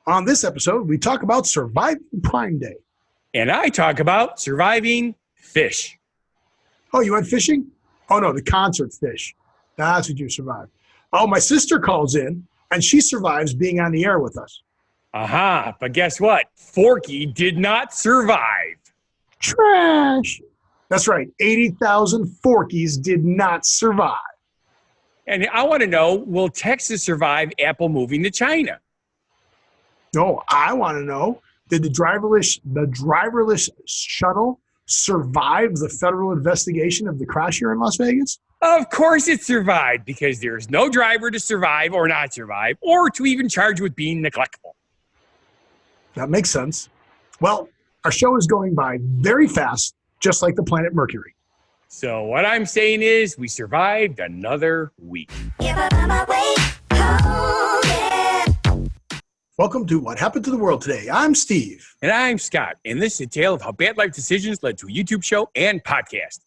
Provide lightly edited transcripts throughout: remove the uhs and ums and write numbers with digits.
On this episode, we talk about surviving Prime Day. And I talk about surviving PHISH. Oh, you went fishing? Oh, no, the concert fish. That's what you survived. Oh, my sister calls in, and she survives being on the air with us. Aha, but guess what? Forky did not survive. Trash. That's right. 80,000 Forkies did not survive. And I want to know, will Texas survive Apple moving to China? No, I want to know, did the driverless shuttle survive the federal investigation of the crash here in Las Vegas? Of course it survived, because there's no driver to survive or not survive, or to even charge with being neglectful. That makes sense. Well, our show is going by very fast, just like the planet Mercury. So what I'm saying is we survived another week. Welcome to What Happened to the World Today. I'm Steve. And I'm Scott. And this is a tale of how bad life decisions led to a YouTube show and podcast.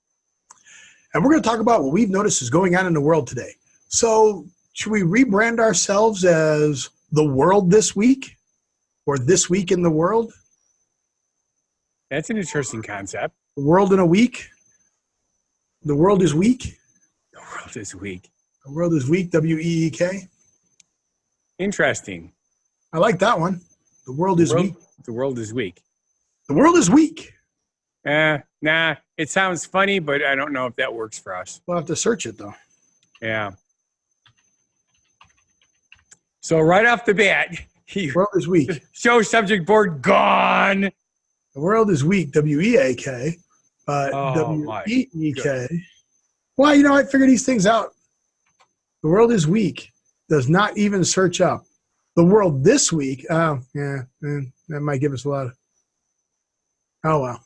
And we're going to talk about what we've noticed is going on in the world today. So should we rebrand ourselves as The World This Week? Or This Week in the World? That's an interesting concept. The World in a Week? The World is Week? The world is weak. The World is Week, W-E-E-K. Interesting. I like that one. The World is Weak. The world is weak. The World is Weak. Nah, it sounds funny, but I don't know if that works for us. We'll have to search it, though. Yeah. So right off the bat, The World is Weak. show subject board gone. The World is Weak, W-E-A-K. Oh, my W-E-E-K. Well, you know, I figured these things out. The World is Weak does not even search up. The World This Week, that might give us a lot of, oh, well.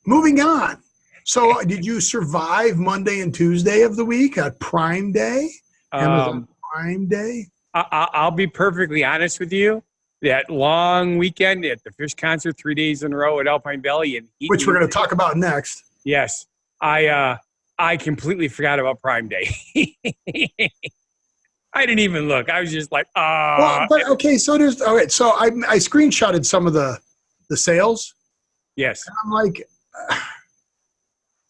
Moving on. So did you survive Monday and Tuesday of the week at Prime Day? Amazon Prime Day? I'll be perfectly honest with you. That long weekend at the PHISH concert, 3 days in a row at Alpine Valley. Which we're going to talk about next. Yes. I completely forgot about Prime Day. I didn't even look. I was just like, Well, but okay, so there's, all right, so I screenshotted some of the sales. Yes. And I'm like,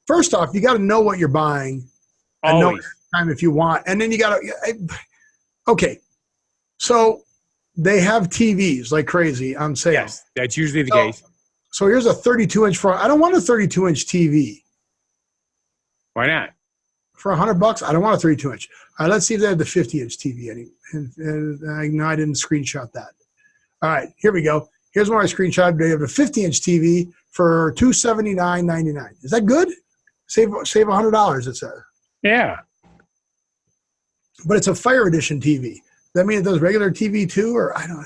first off, you got to know what you're buying. And know time if you want. And then you got to, okay. So they have TVs like crazy on sale. Yes, that's usually the case. So here's a 32-inch front. I don't want a 32-inch TV. Why not? For $100, I don't want a 32-inch. All right, let's see if they have the 50-inch TV. No, I didn't screenshot that. All right, here we go. Here's one I screenshot. They have a 50-inch TV for $279.99. Is that good? Save $100, it says. Yeah. But it's a Fire Edition TV. Does that mean it does regular TV too? Or I don't know.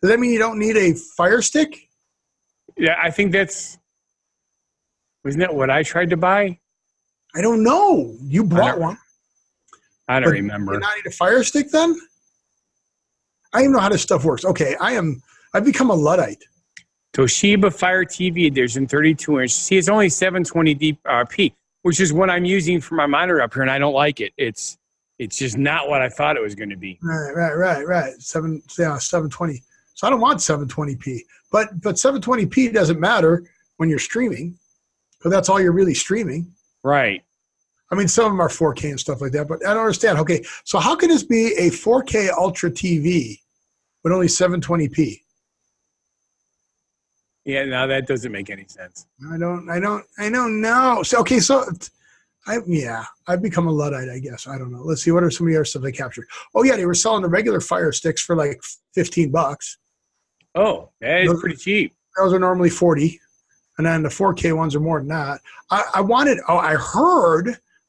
Does that mean you don't need a Fire Stick? Yeah, I think wasn't that what I tried to buy? I don't know. You bought one. I don't remember. You not need a Fire Stick then? I don't even know how this stuff works. Okay, I've become a Luddite. Toshiba Fire TV Edition 32-inch. See, it's only 720p, which is what I'm using for my monitor up here, and I don't like it. It's just not what I thought it was going to be. Right. 720. So I don't want 720p. But 720p doesn't matter when you're streaming, because that's all you're really streaming. Right. I mean, some of them are 4K and stuff like that, but I don't understand. Okay, so how can this be a 4K Ultra TV with only 720p? Yeah, no, that doesn't make any sense. I don't know. So, okay, so I've become a Luddite, I guess. I don't know. Let's see, what are some of the other stuff they captured? Oh yeah, they were selling the regular Fire Sticks for like $15. Oh, that is pretty cheap. Those are normally 40. And then the 4K ones are more than that. I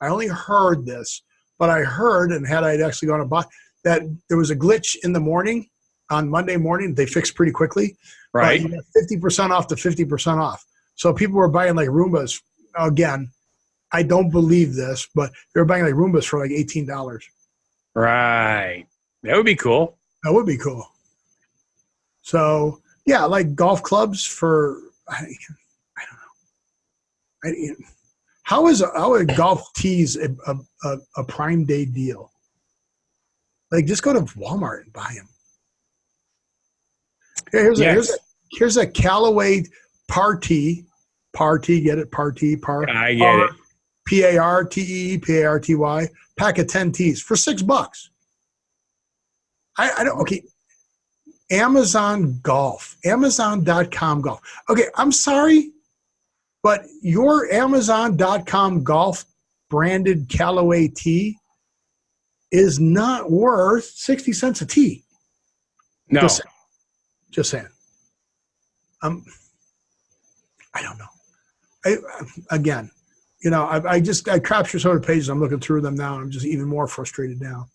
only heard this, but I heard, and had I actually gone to buy, that there was a glitch in the morning, on Monday morning, they fixed pretty quickly. Right. You got 50% off to 50% off. So people were buying like Roombas. Again, I don't believe this, but they were buying like Roombas for like $18. Right. That would be cool. That would be cool. So, yeah, like golf clubs for, I don't know. How are golf tees a Prime Day deal? Like, just go to Walmart and buy them. Here's a Callaway Party, get it? Party, I get it. P-A-R-T-E-P-A-R-T-Y, pack of 10 tees for $6. I don't, okay. Amazon Golf, Amazon.com Golf. Okay, I'm sorry, but your Amazon.com Golf branded Callaway tee is not worth 60 cents a tee. No. Just saying. I don't know. Again, you know, I captured some of the pages. I'm looking through them now. I'm just even more frustrated now.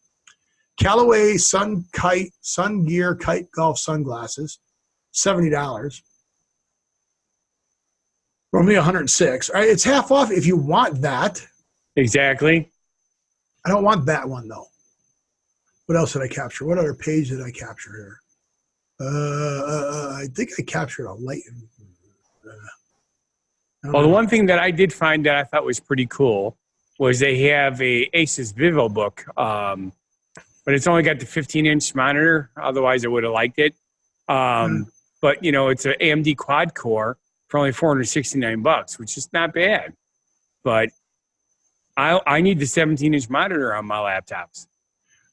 Callaway Sun Gear Kite Golf sunglasses, $70. Only $106. All right, it's half off if you want that. Exactly. I don't want that one though. What else did I capture? What other page did I capture here? I think I captured a light. Well, the one thing that I did find that I thought was pretty cool was they have a Asus Vivo book, but it's only got the 15-inch monitor. Otherwise, I would have liked it. But, you know, it's an AMD quad core for only $469, which is not bad. But I need the 17-inch monitor on my laptops.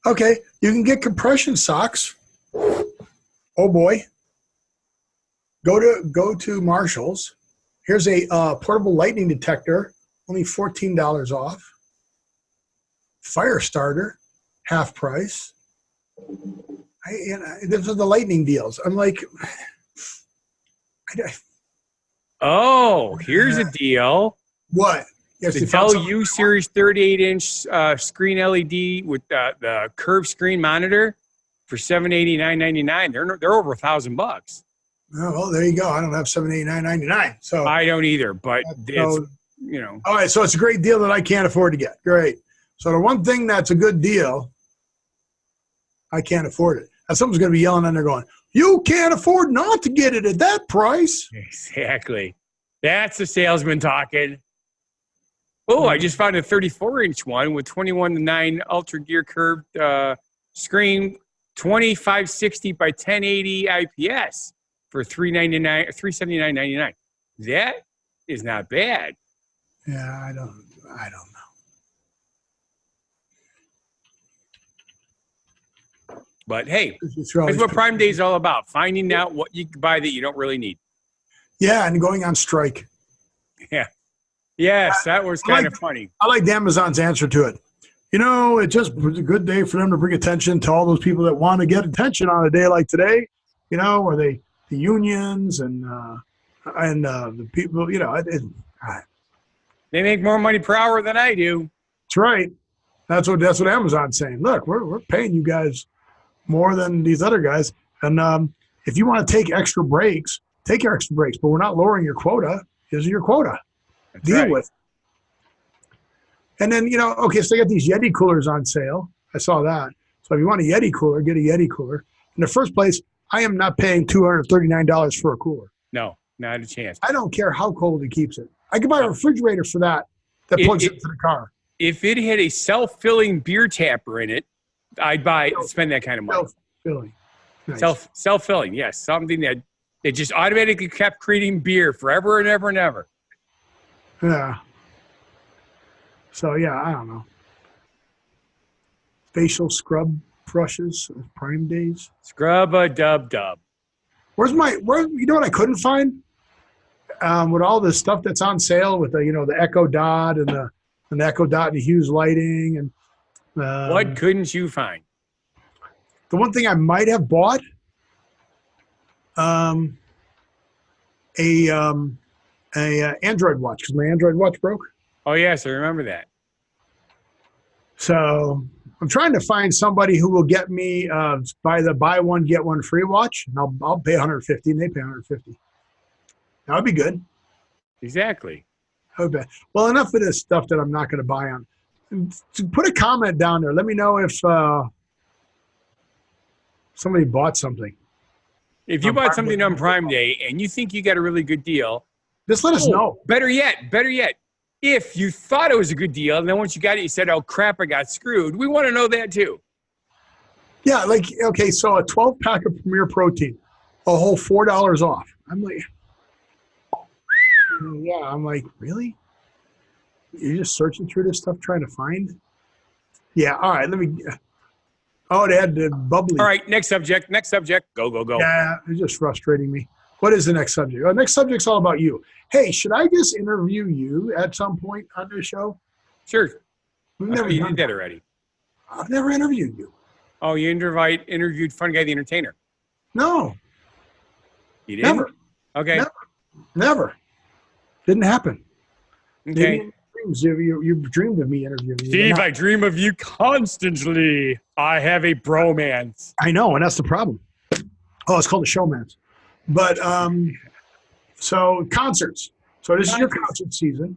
Okay, you can get compression socks. Oh boy. Go to Marshall's. Here's a portable lightning detector, only $14 off. Fire starter, half price. Those are the lightning deals. I'm like, oh, here's a deal. What? Yes, the Dell U Series 38-inch screen LED with the curved screen monitor for $789.99. They're over $1,000. Oh, well, there you go. I don't have $789.99. So I don't either, but it's, you know. All right, so it's a great deal that I can't afford to get. Great. So the one thing that's a good deal, I can't afford it. And someone's going to be yelling on there going, you can't afford not to get it at that price. Exactly. That's the salesman talking. Oh, I just found a 34-inch one with 21:9 Ultra Gear curved screen, 2560 by 1080 IPS for $379.99. That is not bad. Yeah, I don't know. But hey, that's what Prime Day is all about, finding out what you can buy that you don't really need. Yeah, and going on strike. Yeah. Yes, that was kind of funny. I liked Amazon's answer to it. You know, it just was a good day for them to bring attention to all those people that want to get attention on a day like today, you know, where the unions and the people, you know. They make more money per hour than I do. That's right. That's what Amazon's saying. Look, we're paying you guys more than these other guys. And if you want to take extra breaks, take your extra breaks. But we're not lowering your quota. Here's your quota. That's Deal right. with. And then, you know, okay, so they got these Yeti coolers on sale. I saw that. So if you want a Yeti cooler, get a Yeti cooler. In the first place, I am not paying $239 for a cooler. No, not a chance. I don't care how cold it keeps it. I could buy a refrigerator for that plugs into the car. If it had a self-filling beer tapper in it, I'd spend that kind of money. Self-filling. Nice. Self-filling, yes. Something that it just automatically kept creating beer forever and ever and ever. Yeah. So, yeah, I don't know. Facial scrub brushes, Prime Days. Scrub-a-dub-dub. You know what I couldn't find? With all this stuff that's on sale with the Echo Dot and the Echo Dot and Hughes lighting. And what couldn't you find? The one thing I might have bought, a Android watch, because my Android watch broke. Oh, yes, I remember that. So I'm trying to find somebody who will get me buy one, get one free watch. And I'll pay $150 and they pay $150. That would be good. Exactly. Well, enough of this stuff that I'm not going to buy on. Put a comment down there. Let me know if somebody bought something. If you bought something on Prime Day and you think you got a really good deal, just let us know. Better yet, if you thought it was a good deal and then once you got it, you said, oh, crap, I got screwed. We want to know that too. Yeah, okay, so a 12-pack of Premier Protein, a whole $4 off. I'm like, yeah. I'm like, really? You're just searching through this stuff trying to find? Yeah. All right. Let me. Oh, they had the bubbly. All right, next subject. Next subject. Go, go, go. Yeah, it's just frustrating me. What is the next subject? The next subject's all about you. Hey, should I just interview you at some point on this show? Sure. We've never You done did that already. I've never interviewed you. Oh, you interviewed Fun Guy the Entertainer. No. You didn't? Never. Okay. Never. Didn't happen. Okay. Maybe in dreams, you've dreamed of me interviewing you. Steve, I dream of you constantly. I have a bromance. I know, and that's the problem. Oh, it's called a showmance. But so concerts. So this is your concert season.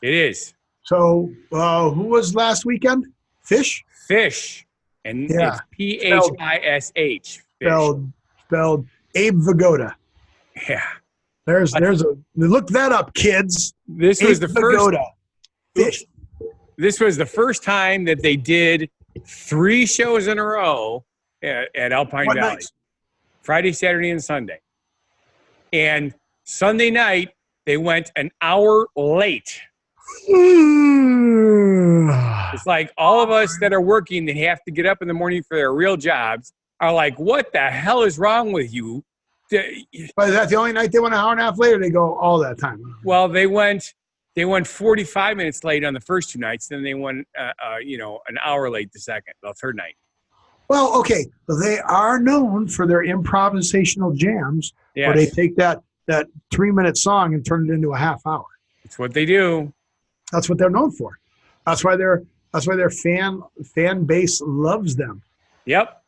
It is. So who was last weekend? PHISH? PHISH. And Yeah. it's PHISH. Spelled Abe Vigoda. Yeah. There's a look that up, kids. This was the Vigoda. first. PHISH. This was the first time that they did 3 shows in a row at Alpine What Valley. nights? Friday, Saturday, and Sunday. And Sunday night, they went an hour late. It's like all of us that are working that have to get up in the morning for their real jobs are like, what the hell is wrong with you? But is that the only night they went an hour and a half later? They go all that time. Well, they went 45 minutes late on the first 2 nights. Then they went, an hour late the third night. Well, okay. They are known for their improvisational jams, Yes. where they take that 3-minute song and turn it into a half hour. It's what they do. That's what they're known for. That's why their fan base loves them. Yep.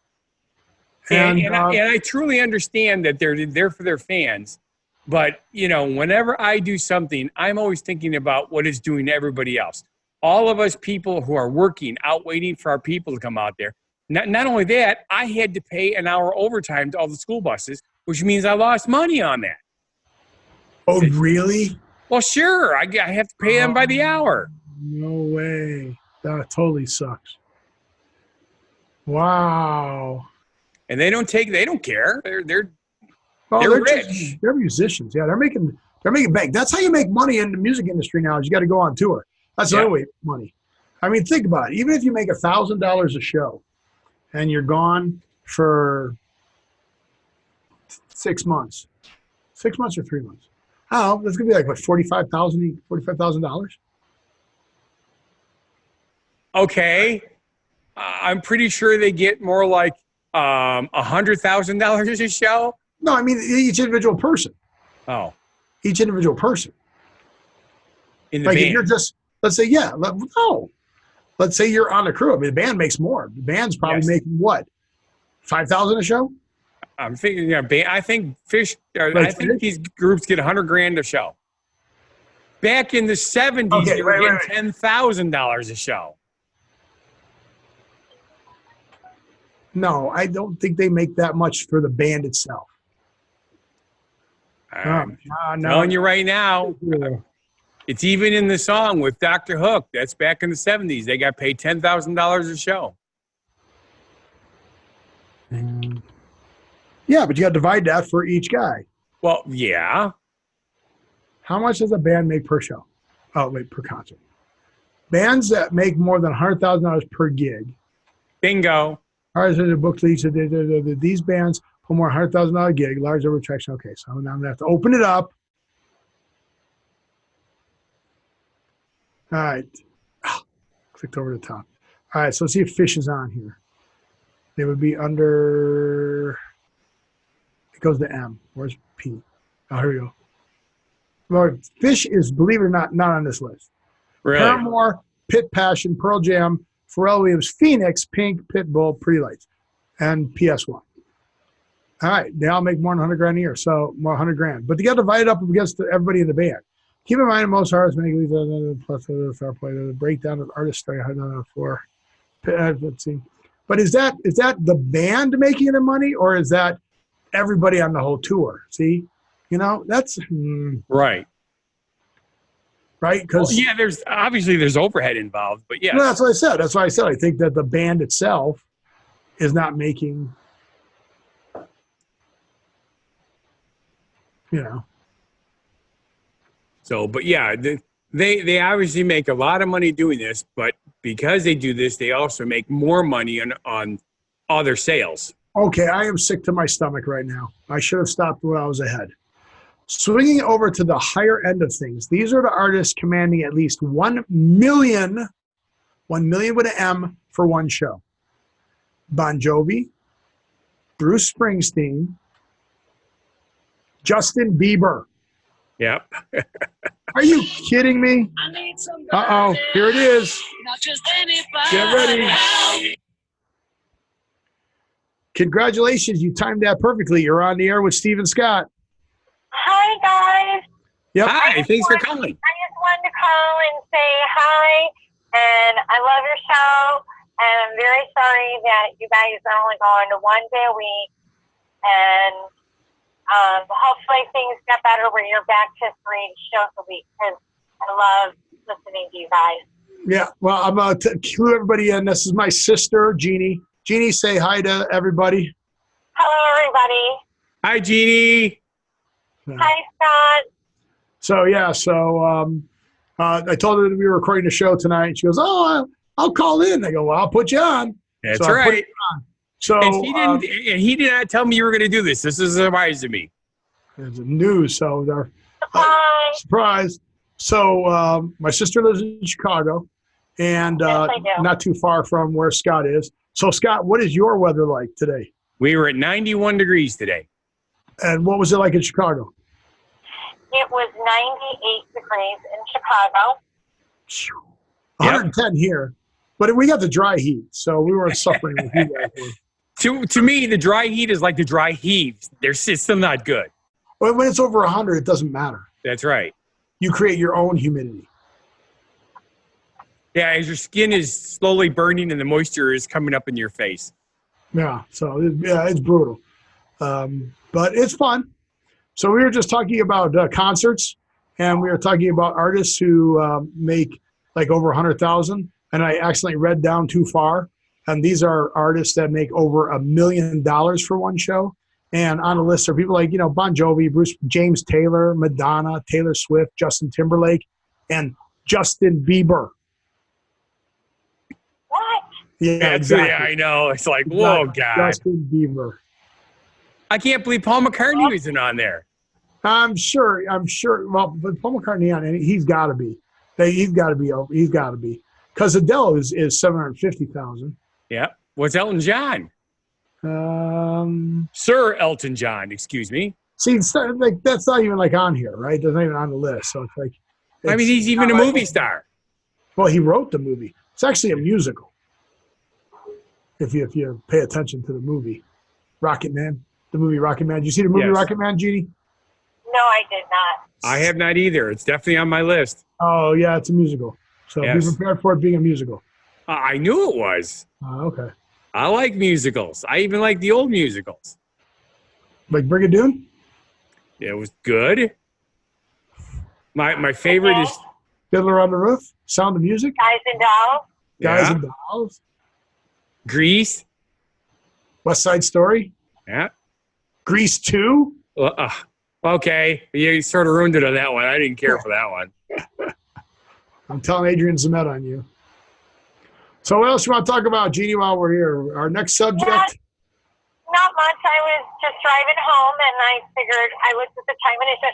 And And I truly understand that they're there for their fans. But, whenever I do something, I'm always thinking about what it's doing to everybody else. All of us people who are working out waiting for our people to come out there. Not only that, I had to pay an hour overtime to all the school buses, which means I lost money on that. oh, really? Well, sure. I have to pay them by the hour. No way. That totally sucks. Wow. And they don't care. They're Oh, They're rich. They're musicians. Yeah, they're making bank. That's how you make money in the music industry now. Is you got to go on tour. That's the only way to make money. I mean, think about it. Even if you make $1,000 a show, and you're gone for 6 months, 6 months or 3 months. Oh, that's gonna be like what, $45,000? okay. I'm pretty sure they get more like $100,000 a show. No, I mean each individual person. Oh, Each individual person. in the Like if band. you're just, let's say, let's say you're on the crew. I mean, the band makes more. The band's probably Yes. making what, $5,000 a show? I'm thinking, I think PHISH. I Like think PHISH? these groups get $100,000 a show. Back in the '70s, Okay, they were wait. getting $10,000 a show. No, I don't think they make that much for the band itself. I'm No. telling you right now, Yeah. it's even in the song with Dr. Hook. That's back in the '70s. They got paid $10,000 a show. Yeah, but you got to divide that for each guy. Well, yeah. How much does a band make per show? Oh, wait, per concert. Bands that make more than $100,000 per gig. Bingo. All right, so the book leads to these bands pull more $100,000 gig, large over traction. Okay, so now I'm going to have to open it up. All right. Clicked over the top. All right, so let's see if PHISH is on here. They would be under, it goes to M. Where's P? Oh, here we go. Well, PHISH is, believe it or not on this list. Really? Paramore, Pit Passion, Pearl Jam, Pharrell Williams, Phoenix, Pink, Pitbull, Pretty Lights, and PS1. All right, they all make more than $100,000 a year, so more $100,000. But they got to divide it up against everybody in the band. Keep in mind, most artists make plus the star play, the breakdown of artist story. I don't know for. Let's see, but is that the band making the money, or is that everybody on the whole tour? See, that's Right. right because Yeah, there's overhead involved, but yeah. no, that's what I said. That's why I said I think that the band itself is not making. you know. So, but yeah, they obviously make a lot of money doing this, but because they do this, they also make more money on other sales. Okay, I am sick to my stomach right now. I should have stopped when I was ahead. Swinging over to the higher end of things, these are the artists commanding at least 1 million with an M for one show. Bon Jovi, Bruce Springsteen, Justin Bieber. Yep. Are you kidding me? Uh-oh, here it is. Get ready. Congratulations, you timed that perfectly. You're on the air with Steve and Scott. Hi, guys. Yep. Hi, thanks for calling. I just wanted to call and say hi, and I love your show, and I'm very sorry that you guys are only going to 1 day a week, and hopefully things get better where you're back to 3 shows a week, because I love listening to you guys. Yeah, well, I'm going to clue everybody in. This is my sister, Jeannie. Jeannie, say hi to everybody. Hello, everybody. Hi, Jeannie. Hi, Scott. So, yeah, I told her that we were recording the show tonight. She goes, oh, I'll call in. I go, well, I'll put you on. That's so right. So and he did not tell me you were going to do this. This is a surprise to me. It's news, so they're Surprise. So my sister lives in Chicago, and Yes, I do. not too far from where Scott is. So, Scott, what is your weather like today? We were at 91 degrees today. And what was it like in Chicago? It was 98 degrees in Chicago. 110 here, but we got the dry heat, so we weren't suffering with heat. To me, the dry heat is like the dry heaves. It's still not good. When it's over 100, it doesn't matter. That's right. You create your own humidity. Yeah, as your skin is slowly burning and the moisture is coming up in your face. Yeah, so it's brutal, but it's fun. So we were just talking about concerts, and we were talking about artists who make like over 100,000. And I accidentally read down too far. And these are artists that make over $1 million for one show. And on the list are people like, Bon Jovi, James Taylor, Madonna, Taylor Swift, Justin Timberlake, and Justin Bieber. What? Yeah, exactly. Yeah, I know. It's like, whoa, God. Justin Bieber. I can't believe Paul McCartney isn't on there. I'm sure. Well, but Paul McCartney on, and he's got to be. He's got to be. Because Adele is 750,000. Yeah. What's Elton John? Sir Elton John, excuse me. See, it's like that's not even like on here, right? That's not even on the list. So it's like. I mean, he's even a movie star. Well, he wrote the movie. It's actually a musical. If you pay attention to the movie, Rocket Man, the movie Rocket Man. Did you see the movie Rocket Man, Jeannie? No, I did not. I have not either. It's definitely on my list. Oh yeah, it's a musical. So Yes. be prepared for it being a musical. I knew it was. Okay. I like musicals. I even like the old musicals. Like Brigadoon? It was good. My favorite is Fiddler on the Roof? Sound of Music? Guys and Dolls. Guys and Dolls? Grease. West Side Story? Yeah. Grease 2? Okay. You sort of ruined it on that one. I didn't care for that one. I'm telling Adrian Zemet on you. So what else you want to talk about, Jeannie, while we're here? Our next subject? Not much. I was just driving home, and I figured I looked at the time, and I said,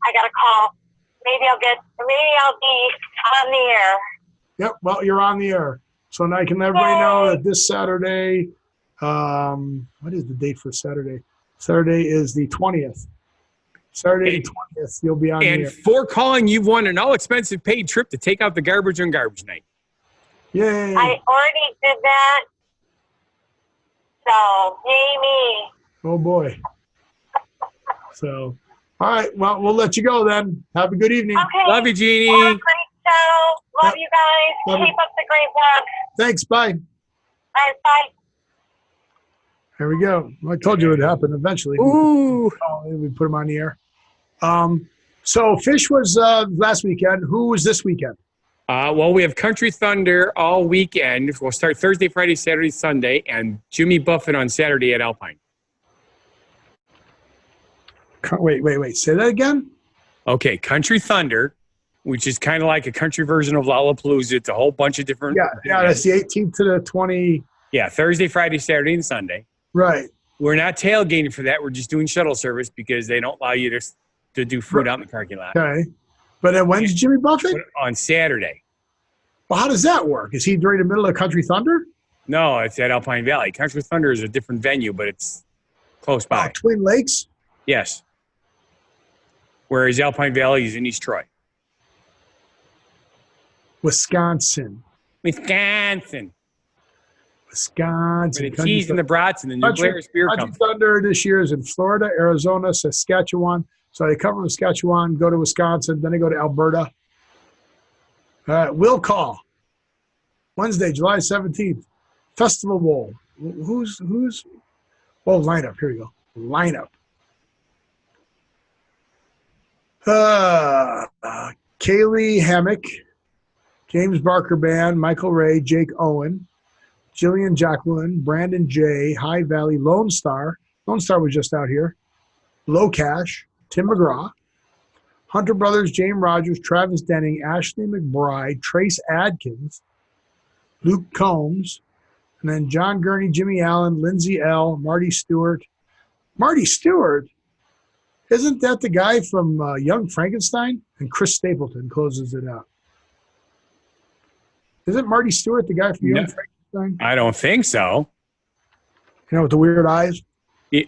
I got a call. Maybe I'll be on the air. Yep, well, you're on the air. So now I can let everybody know that this Saturday, what is the date for Saturday? Saturday is the 20th. Saturday the 20th, you'll be on the air. And for calling, you've won an all-expensive paid trip to take out the garbage on garbage night. Yay. I already did that. So, yay me. Oh, boy. So, all right, well, we'll let you go then. Have a good evening. Okay. Love you, Jeannie. Have a great show. Love you guys. Love Keep up the great work. Thanks, bye. All right, bye. There we go. I told you it would happen eventually. Ooh. We put him on the air. So PHISH was last weekend. Who was this weekend? Well, we have Country Thunder all weekend. We'll start Thursday, Friday, Saturday, Sunday, and Jimmy Buffett on Saturday at Alpine. Wait. Say that again? Okay, Country Thunder, which is kind of like a country version of Lollapalooza. It's a whole bunch of different. Yeah, that's the 18th to the 20. Yeah, Thursday, Friday, Saturday, and Sunday. Right. We're not tailgating for that. We're just doing shuttle service because they don't allow you to do food out in the parking lot. Okay. But then when's Jimmy Buffett? On Saturday. Well, how does that work? Is he during the middle of Country Thunder? No, it's at Alpine Valley. Country Thunder is a different venue, but it's close by. Twin Lakes? Yes. Whereas Alpine Valley is in East Troy. Wisconsin. Where Wisconsin. the cheese and the brats and the new Blair beer Country comes. Thunder this year is in Florida, Arizona, Saskatchewan. So they cover Saskatchewan, go to Wisconsin, then they go to Alberta. Will call. Wednesday, July 17th. Festival Bowl. Who's lineup. Here we go. Lineup. Kaylee Hammock, James Barker Band, Michael Ray, Jake Owen, Jillian Jacqueline, Brandon J, High Valley, Lone Star. Lone Star was just out here. Low Cash, Tim McGraw, Hunter Brothers, James Rogers, Travis Denning, Ashley McBride, Trace Adkins, Luke Combs, and then John Gurney, Jimmy Allen, Lindsay L., Marty Stewart. Marty Stewart? Isn't that the guy from Young Frankenstein? And Chris Stapleton closes it out. Isn't Marty Stewart the guy from Young Frankenstein? I don't think so. You know, with the weird eyes?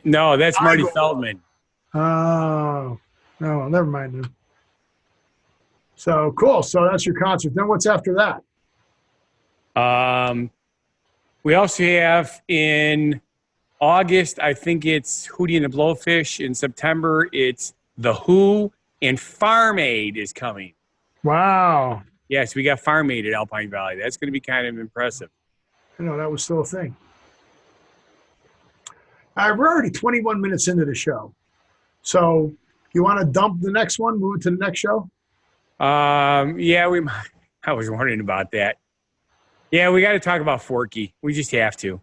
No, that's Marty Feldman. Oh, no, never mind him. So, cool. So that's your concert. Then what's after that? We also have in August, I think it's Hootie and the Blowfish. In September, it's The Who, and Farm Aid is coming. Wow. Yes, we got Farm Aid at Alpine Valley. That's going to be kind of impressive. I know that was still a thing. We're already 21 minutes into the show. So you want to dump the next one, move it to the next show? Yeah, we might. I was wondering about that. Yeah, we got to talk about Forky. We just have to.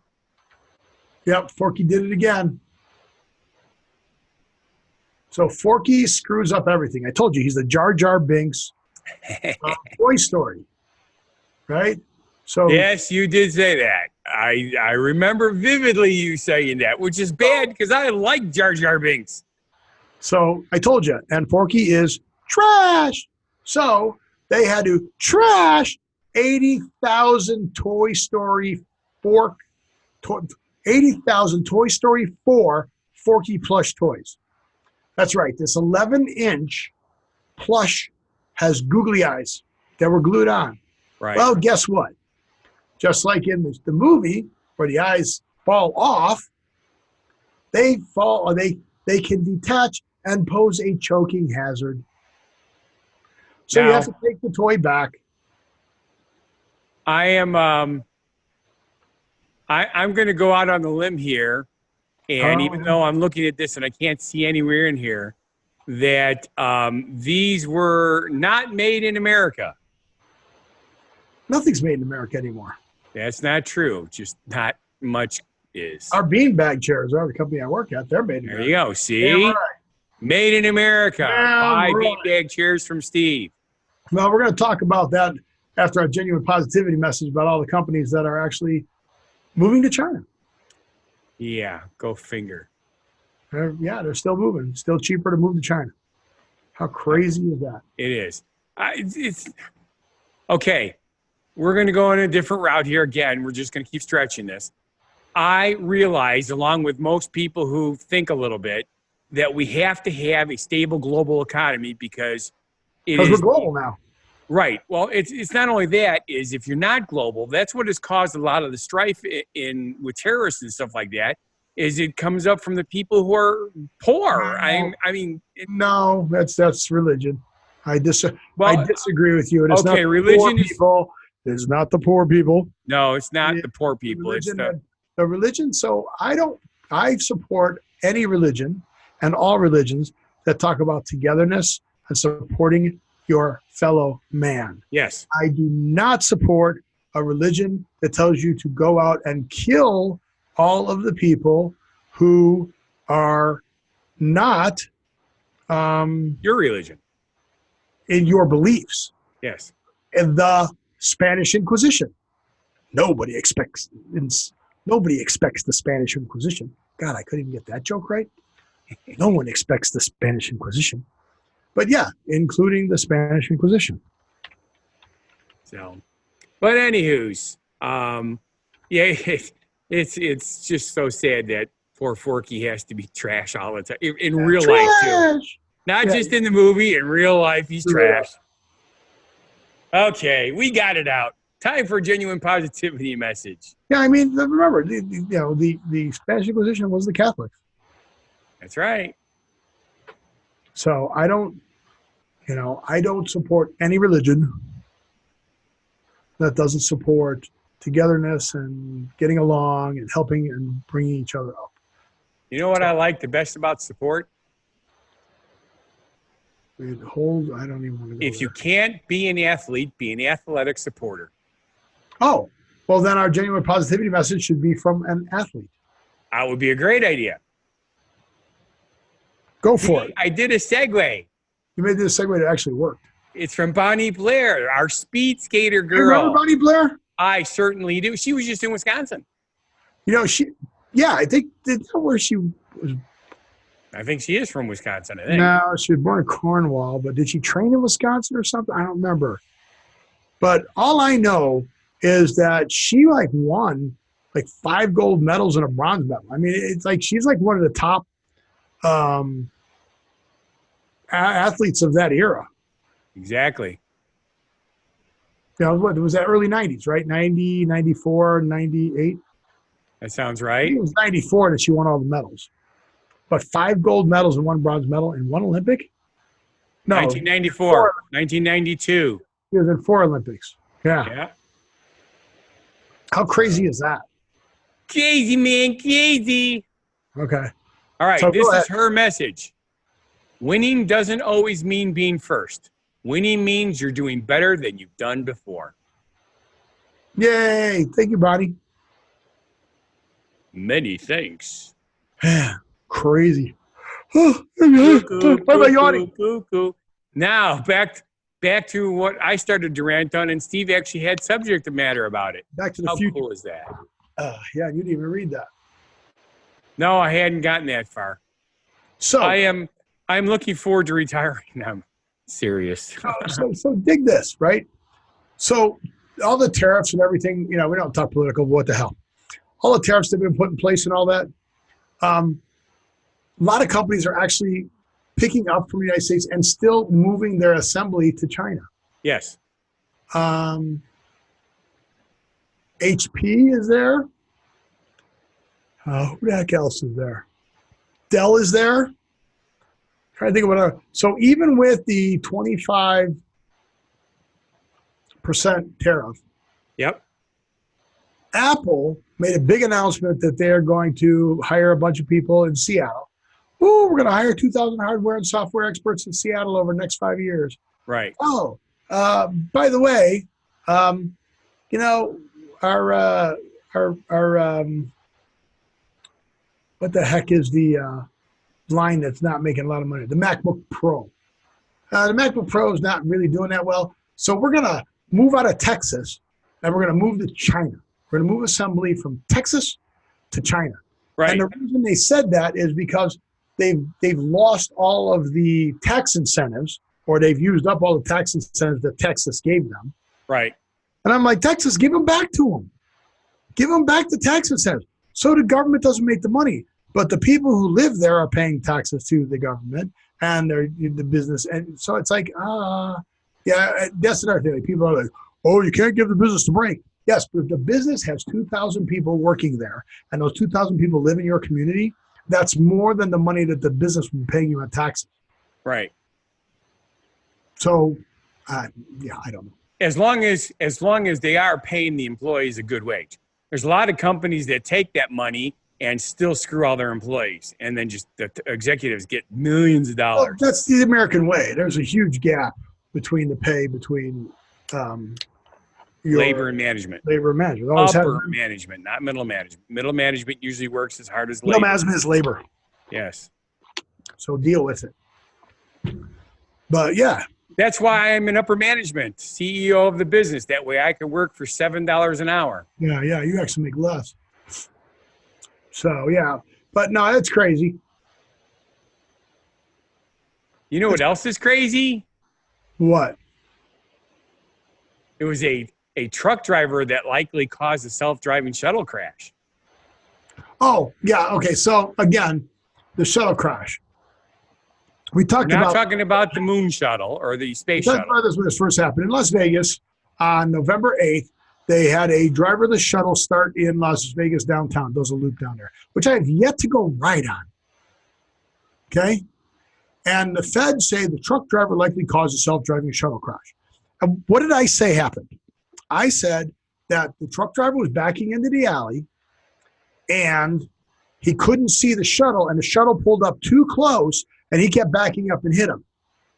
Yep, Forky did it again. So Forky screws up everything. I told you, he's the Jar Jar Binks of Toy Story, right? So yes, you did say that. I remember vividly you saying that, which is bad because I like Jar Jar Binks. So I told you, and Forky is trash. So they had to trash 80,000 Toy Story 4 Forky plush toys. That's right. This 11-inch plush has googly eyes that were glued on. Right. Well, guess what? Just like in the movie where the eyes fall off, they fall, or they can detach and pose a choking hazard. So you have to take the toy back. I'm going to go out on the limb here, and even though I'm looking at this and I can't see anywhere in here, that these were not made in America. Nothing's made in America anymore. That's not true. Just not much is. Our beanbag chairs are the company I work at. They're made in America. There you go. See? Right. Made in America. Buy right. beanbag chairs from Steve. Well, we're going to talk about that after our genuine positivity message about all the companies that are actually moving to China. Yeah, go figure. They're still moving. Still cheaper to move to China. How crazy is that? It is. It's okay. We're going to go in a different route here again. We're just going to keep stretching this. I realize, along with most people who think a little bit, that we have to have a stable global economy because we're global now. Right. Well, it's not only that, is if you're not global, that's what has caused a lot of the strife with terrorists and stuff like that, is it comes up from the people who are poor. No, that's religion. I disagree with you. It is not the religion poor people. It's not the poor people. No, it's not the poor people. It's the religion. So I support any religion and all religions that talk about togetherness and supporting your fellow man. Yes. I do not support a religion that tells you to go out and kill all of the people who are not Your religion. in your beliefs. Yes. In the Spanish Inquisition. Nobody expects the Spanish Inquisition. God, I couldn't even get that joke right. No one expects the Spanish Inquisition. But yeah, including the Spanish Inquisition. So, but anywho's, yeah, it's just so sad that poor Forky has to be trash all the time in real life too. Not just in the movie, in real life, he's trash. Okay, we got it out. Time for a genuine positivity message. Yeah, I mean, remember, the Spanish Inquisition was the Catholics. That's right. So I don't support any religion that doesn't support togetherness and getting along and helping and bringing each other up. You know what I like the best about support? I don't even want to go If you can't be an athlete, be an athletic supporter. Oh, well, then our genuine positivity message should be from an athlete. That would be a great idea. Go for it. I did a segue. You made this segue that actually worked. It's from Bonnie Blair, our speed skater girl. You remember Bonnie Blair? I certainly do. She was just in Wisconsin. I think that's where she was. I think she is from Wisconsin, I think. No, she was born in Cornwall, but did she train in Wisconsin or something? I don't remember. But all I know is that she won 5 gold medals and a bronze medal. I mean, it's like she's one of the top athletes of that era. Exactly. What was that, early 90s, right? 90, 94, 98. That sounds right. It was 94 that she won all the medals. But 5 gold medals and 1 bronze medal in 1 Olympic? No. 1994, 1992. She was in 4 Olympics. Yeah. How crazy is that? Crazy, man, crazy. Okay. All right, So this is her message. Winning doesn't always mean being first. Winning means you're doing better than you've done before. Yay. Thank you, Bonnie. Many thanks. Crazy. Why am I yawning? Now, back to what I started to rant on, and Steve actually had subject matter about it. Back to the How future. cool is that? Yeah, you didn't even read that. No, I hadn't gotten that far. So I'm looking forward to retiring. I'm serious. so dig this, right? So all the tariffs and everything, we don't talk political, but what the hell? All the tariffs that have been put in place and all that, a lot of companies are actually picking up from the United States and still moving their assembly to China. Yes. HP is there. Who the heck else is there? Dell is there. Trying to think of what. So even with the 25% tariff, Yep. Apple made a big announcement that they're going to hire a bunch of people in Seattle. Ooh, we're going to hire 2,000 hardware and software experts in Seattle over the next 5 years. Right. Oh, by the way, our what the heck is the line that's not making a lot of money? The MacBook Pro. The MacBook Pro is not really doing that well. So we're going to move out of Texas and we're going to move to China. We're going to move assembly from Texas to China. Right. And the reason they said that is because they've lost all of the tax incentives, or they've used up all the tax incentives that Texas gave them. Right. And I'm like, Texas, give them back to them. Give them back the tax incentives. So the government doesn't make the money. But the people who live there are paying taxes to the government and they're the business. And so it's like, yeah, that's another thing. People are like, oh, you can't give the business a break. Yes, but if the business has 2,000 people working there and those 2,000 people live in your community, that's more than the money that the business will be paying you on taxes. Right. So, I don't know. As long as they are paying the employees a good wage. There's a lot of companies that take that money and still screw all their employees, and then just the executives get millions of dollars. Well, that's the American way. There's a huge gap between the pay between labor and management. Labor and management. Upper management, not middle management. Middle management usually works as hard as labor. Middle management is labor. Yes. So deal with it. But yeah. That's why I'm in upper management, CEO of the business. That way I could work for $7 an hour. Yeah, you actually make less. So, yeah. But no, that's crazy. You know what else is crazy? What? It was a truck driver that likely caused a self-driving shuttle crash. Oh, yeah. Okay. So, again, the shuttle crash. We talked We're not about talking about the moon shuttle or the space we shuttle. talked about this when this first happened. In Las Vegas on November 8th, they had a driverless shuttle start in Las Vegas downtown. Does a loop down there, which I have yet to go ride on. Okay? And the feds say the truck driver likely caused a self-driving shuttle crash. And what did I say happened? I said that the truck driver was backing into the alley and he couldn't see the shuttle, and the shuttle pulled up too close, and he kept backing up and hit him.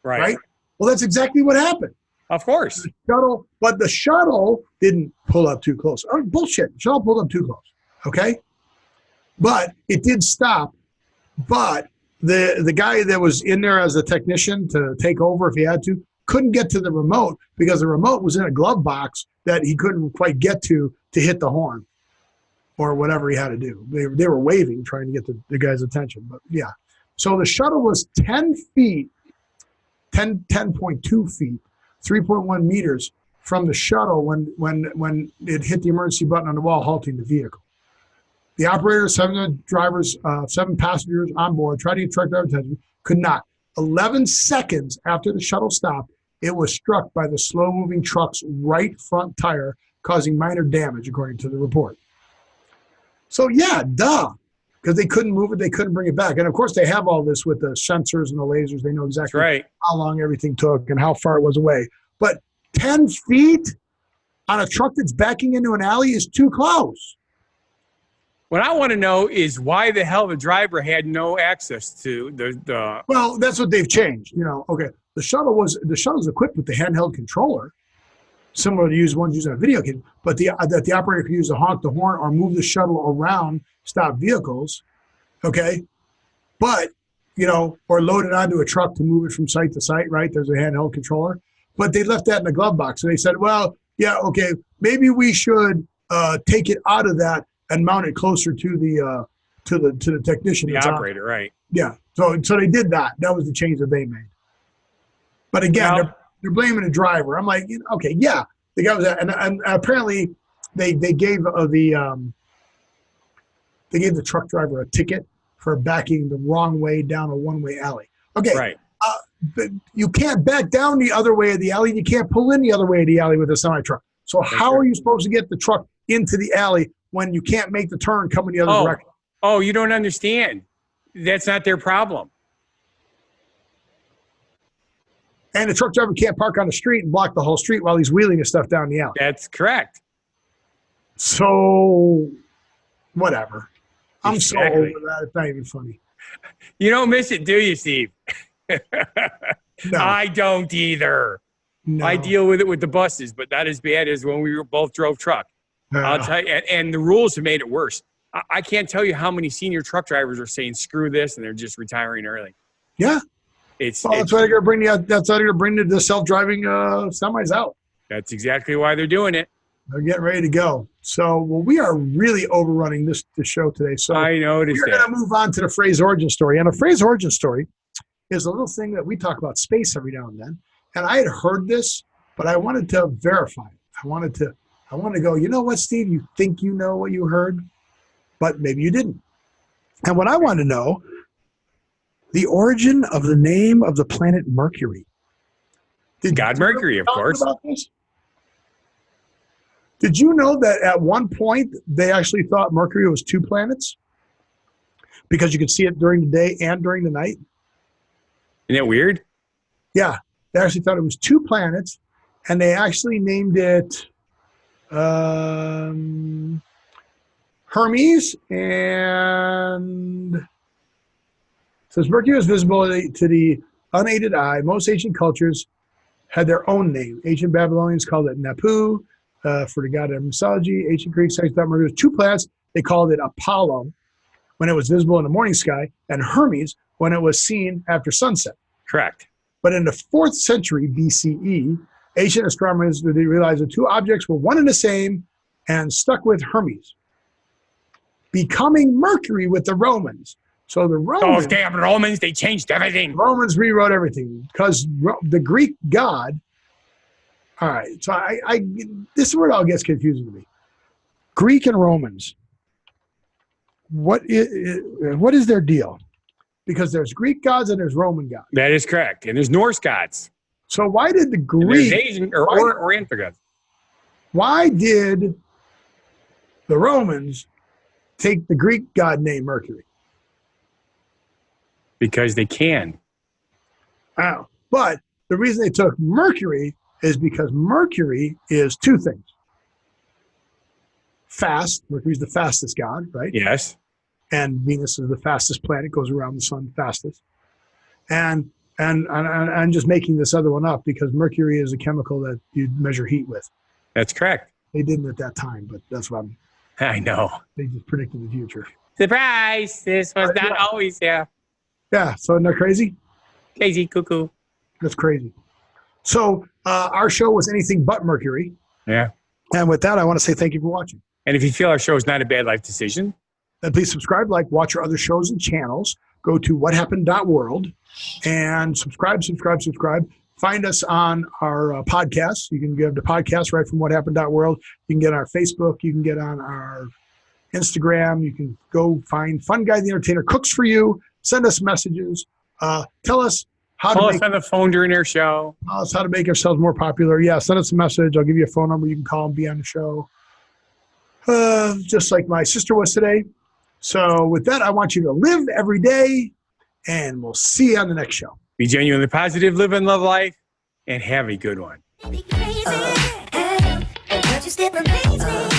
Right? Well, that's exactly what happened. Of course. But the shuttle didn't pull up too close. Oh, bullshit. The shuttle pulled up too close. Okay? But it did stop. But the guy that was in there as a technician to take over if he had to couldn't get to the remote because the remote was in a glove box that he couldn't quite get to hit the horn or whatever he had to do. They were waving, trying to get the guy's attention. But yeah. So the shuttle was 10 feet, 10.2 feet, 3.1 meters from the shuttle when it hit the emergency button on the wall, halting the vehicle. The operator, 7 drivers, 7 passengers on board, tried to get truck driver attention, could not. 11 seconds after the shuttle stopped, it was struck by the slow-moving truck's right front tire, causing minor damage, according to the report. So yeah, duh. Because they couldn't move it, they couldn't bring it back. And of course, they have all this with the sensors and the lasers. They know exactly how long everything took and how far it was away. But 10 feet on a truck that's backing into an alley is too close. What I want to know is why the hell the driver had no access to the. Well, that's what they've changed. Okay, the shuttle's equipped with the handheld controller, similar to ones using a video game, but that the operator could use to honk the horn or move the shuttle around stop vehicles, okay? But, or load it onto a truck to move it from site to site, right? There's a handheld controller. But they left that in the glove box. So they said, well, yeah, okay, maybe we should take it out of that and mount it closer to the technician. The operator, right. Yeah, so they did that. That was the change that they made. But again, they're blaming the driver. I'm like, okay, yeah. The guy was, and apparently they gave the truck driver a ticket for backing the wrong way down a one-way alley. Okay, right. But you can't back down the other way of the alley. You can't pull in the other way of the alley with a semi-truck. So how are you supposed to get the truck into the alley when you can't make the turn coming the other direction? Oh, you don't understand. That's not their problem. And the truck driver can't park on the street and block the whole street while he's wheeling his stuff down the alley. That's correct. So, whatever. I'm exactly. so over that. It's not even funny. You don't miss it, do you, Steve? No. I don't either. No. I deal with it with the buses, but not as bad as when we both drove truck. I'll tell you, and the rules have made it worse. I can't tell you how many senior truck drivers are saying screw this and they're just retiring early. Yeah. That's why they're going to bring the self-driving semis out. That's exactly why they're doing it. They're getting ready to go. So, we are really overrunning this show today. So I noticed we're going to move on to the phrase origin story. And a phrase origin story is a little thing that we talk about space every now and then. And I had heard this, but I wanted to verify it. I wanted to go, you know what, Steve? You think you know what you heard, but maybe you didn't. And what I want to know, the origin of the name of the planet Mercury. God Mercury, of course. About this? Did you know that at one point they actually thought Mercury was 2 planets? Because you could see it during the day and during the night? Isn't that weird? Yeah. They actually thought it was 2 planets, and they actually named it Hermes, and it says Mercury was visible to the unaided eye. Most ancient cultures had their own name. Ancient Babylonians called it Napu for the god of mythology. Ancient Greeks thought Mercury was 2 planets. They called it Apollo when it was visible in the morning sky, and Hermes when it was seen after sunset. Correct. But in the 4th century BCE, ancient astronomers realized the two objects were one and the same and stuck with Hermes, becoming Mercury with the Romans. So the Romans, damn Romans, they changed everything. Romans rewrote everything because the Greek god. All right, so I this is where it all gets confusing to me. Greek and Romans. What is their deal? Because there's Greek gods and there's Roman gods. That is correct. And there's Norse gods. So why did the And Greek, there's Asian or Oriental gods. why did the Romans take the Greek god named Mercury? Because they can. Wow. But the reason they took Mercury is because Mercury is two things. Fast. Mercury's the fastest god, right? Yes. And Venus is the fastest planet, goes around the sun fastest. And I'm just making this other one up because Mercury is a chemical that you measure heat with. That's correct. They didn't at that time, but that's what I know. they just predicted the future. Surprise! This was not always, Yeah, so isn't that crazy? crazy cuckoo. That's crazy. So our show was anything but Mercury. Yeah. And with that, I want to say thank you for watching. And if you feel our show is not a bad life decision, Then please subscribe, watch our other shows and channels. Go to whathappened.world and subscribe. Find us on our podcast. You can get the podcast right from whathappened.world. You can get on our Facebook. You can get on our Instagram. You can go find Fun Guy the Entertainer cooks for you. Send us messages. Tell us how call to us on the phone during our show. tell us how to make ourselves more popular. Yeah, send us a message. I'll give you a phone number. You can call and be on the show. Just like my sister was today. So with that, I want you to live every day, and we'll see you on the next show. Be genuinely positive, live and love life, and have a good one. Crazy, but you still amaze me.